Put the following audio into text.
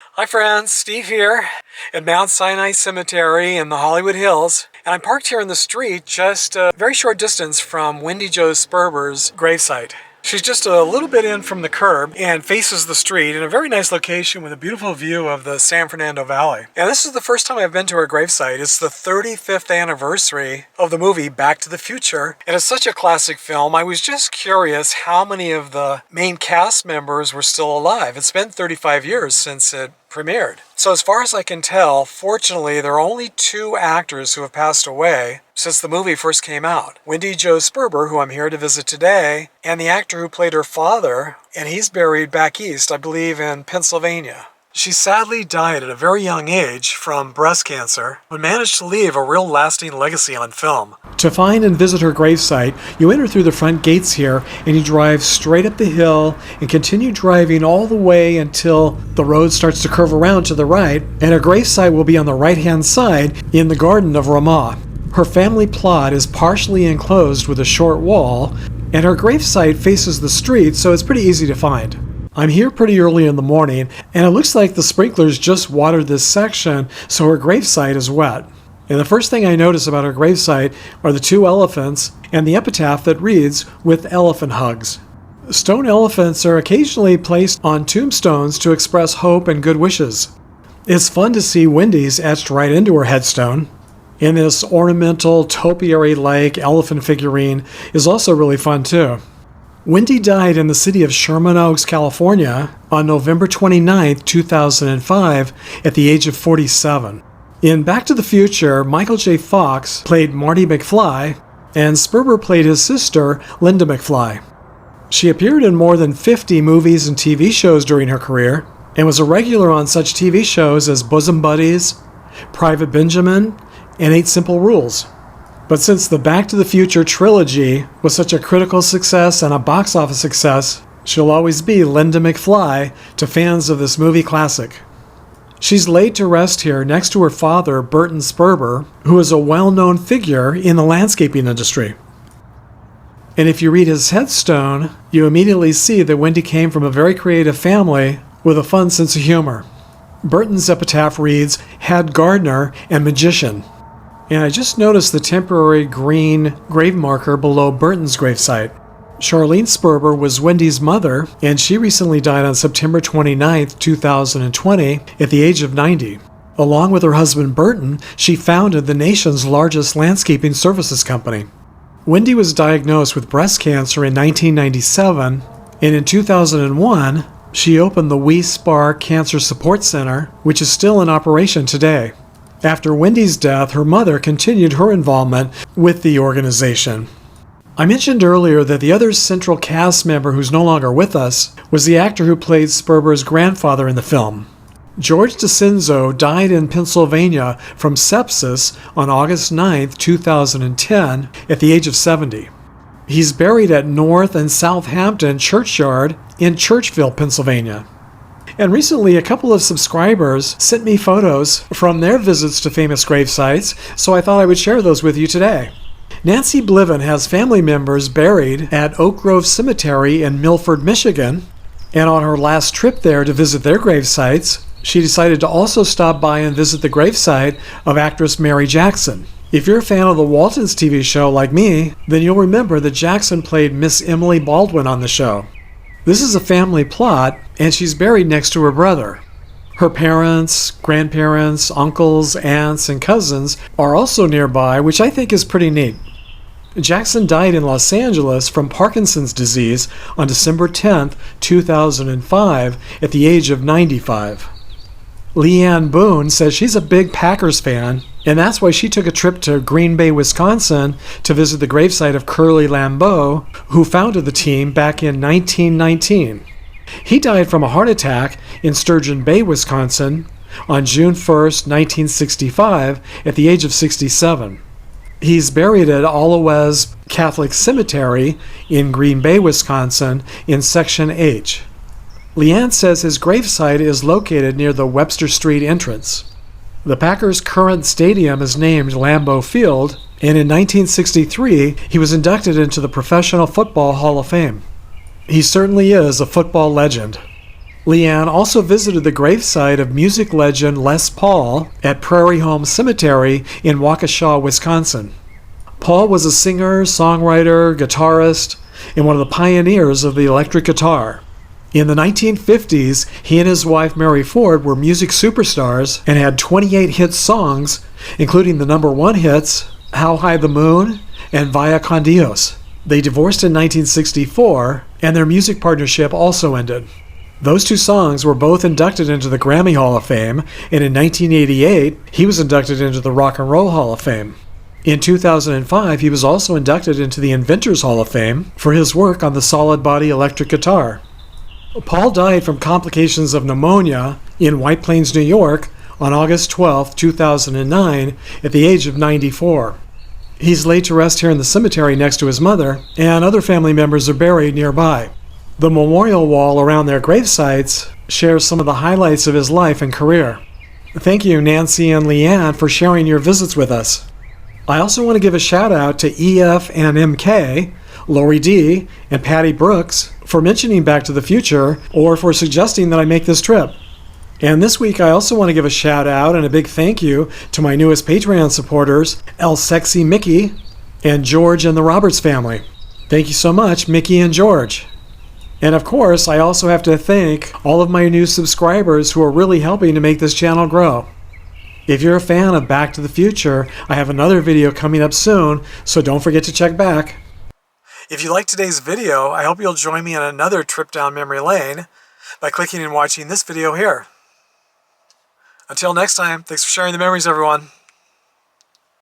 Hi friends, Steve here at Mount Sinai Cemetery in the Hollywood Hills. And I'm parked here in the street just a very short distance from Wendy Jo Sperber's gravesite. She's just a little bit in from the curb and faces the street in a very nice location with a beautiful view of the San Fernando Valley. And this is the first time I've been to her gravesite. It's the 35th anniversary of the movie Back to the Future. And it's such a classic film. I was just curious how many of the main cast members were still alive. It's been 35 years since it premiered. So as far as I can tell, fortunately, there are only 2 actors who have passed away since the movie first came out. Wendy Jo Sperber, who I'm here to visit today, and the actor who played her father, and he's buried back east, I believe in Pennsylvania. She sadly died at a very young age from breast cancer, but managed to leave a real lasting legacy on film. To find and visit her gravesite, you enter through the front gates here, and you drive straight up the hill and continue driving all the way until the road starts to curve around to the right, and her gravesite will be on the right-hand side in the Garden of Ramah. Her family plot is partially enclosed with a short wall, and her gravesite faces the street, so it's pretty easy to find. I'm here pretty early in the morning, and it looks like the sprinklers just watered this section, so her gravesite is wet. And the first thing I notice about her gravesite are the 2 elephants and the epitaph that reads, "With elephant hugs." Stone elephants are occasionally placed on tombstones to express hope and good wishes. It's fun to see Wendy's etched right into her headstone. And this ornamental topiary-like elephant figurine is also really fun too. Wendy died in the city of Sherman Oaks, California on November 29, 2005 at the age of 47. In Back to the Future, Michael J. Fox played Marty McFly, and Sperber played his sister, Linda McFly. She appeared in more than 50 movies and TV shows during her career, and was a regular on such TV shows as Bosom Buddies, Private Benjamin, and 8 Simple Rules. But since the Back to the Future trilogy was such a critical success and a box office success, she'll always be Linda McFly to fans of this movie classic. She's laid to rest here next to her father, Burton Sperber, who is a well-known figure in the landscaping industry. And if you read his headstone, you immediately see that Wendy came from a very creative family with a fun sense of humor. Burton's epitaph reads, "Had gardener and magician." And I just noticed the temporary green grave marker below Burton's gravesite. Charlene Sperber was Wendy's mother, and she recently died on September 29, 2020, at the age of 90. Along with her husband Burton, she founded the nation's largest landscaping services company. Wendy was diagnosed with breast cancer in 1997, and in 2001, she opened the We Spark Cancer Support Center, which is still in operation today. After Wendy's death, her mother continued her involvement with the organization. I mentioned earlier that the other central cast member who's no longer with us was the actor who played Sperber's grandfather in the film. George DeCenzo died in Pennsylvania from sepsis on August 9, 2010, at the age of 70. He's buried at North and Southampton Churchyard in Churchville, Pennsylvania. And recently, a couple of subscribers sent me photos from their visits to famous grave sites, so I thought I would share those with you today. Nancy Bliven has family members buried at Oak Grove Cemetery in Milford, Michigan, and on her last trip there to visit their grave sites, she decided to also stop by and visit the gravesite of actress Mary Jacson. If you're a fan of the Waltons TV show like me, then you'll remember that Jacson played Miss Emily Baldwin on the show. This is a family plot, and she's buried next to her brother. Her parents, grandparents, uncles, aunts, and cousins are also nearby, which I think is pretty neat. Jacson died in Los Angeles from Parkinson's disease on December 10, 2005, at the age of 95. Leanne Boone says she's a big Packers fan, and that's why she took a trip to Green Bay, Wisconsin to visit the gravesite of Curly Lambeau, who founded the team back in 1919. He died from a heart attack in Sturgeon Bay, Wisconsin on June 1, 1965, at the age of 67. He's buried at Allouez Catholic Cemetery in Green Bay, Wisconsin, in Section H. Leanne says his gravesite is located near the Webster Street entrance. The Packers' current stadium is named Lambeau Field, and in 1963, he was inducted into the Professional Football Hall of Fame. He certainly is a football legend. Leanne also visited the gravesite of music legend Les Paul at Prairie Home Cemetery in Waukesha, Wisconsin. Paul was a singer, songwriter, guitarist, and one of the pioneers of the electric guitar. In the 1950s, he and his wife Mary Ford were music superstars and had 28 hit songs, including the #1 hits How High the Moon and Vaya con Dios. They divorced in 1964, and their music partnership also ended. Those two songs were both inducted into the Grammy Hall of Fame, and in 1988, he was inducted into the Rock and Roll Hall of Fame. In 2005, he was also inducted into the Inventors Hall of Fame for his work on the solid body electric guitar. Paul died from complications of pneumonia in White Plains, New York on August 12, 2009, at the age of 94. He's laid to rest here in the cemetery next to his mother, and other family members are buried nearby. The memorial wall around their gravesites shares some of the highlights of his life and career. Thank you, Nancy and Leanne, for sharing your visits with us. I also want to give a shout out to EF and MK, Lori D, and Patty Brooks for mentioning Back to the Future or for suggesting that I make this trip. And this week I also want to give a shout out and a big thank you to my newest Patreon supporters, El Sexy Mickey and George and the Roberts family. Thank you so much, Mickey and George. And of course, I also have to thank all of my new subscribers who are really helping to make this channel grow. If you're a fan of Back to the Future, I have another video coming up soon, so don't forget to check back. If you liked today's video, I hope you'll join me on another trip down memory lane by clicking and watching this video here. Until next time, thanks for sharing the memories, everyone.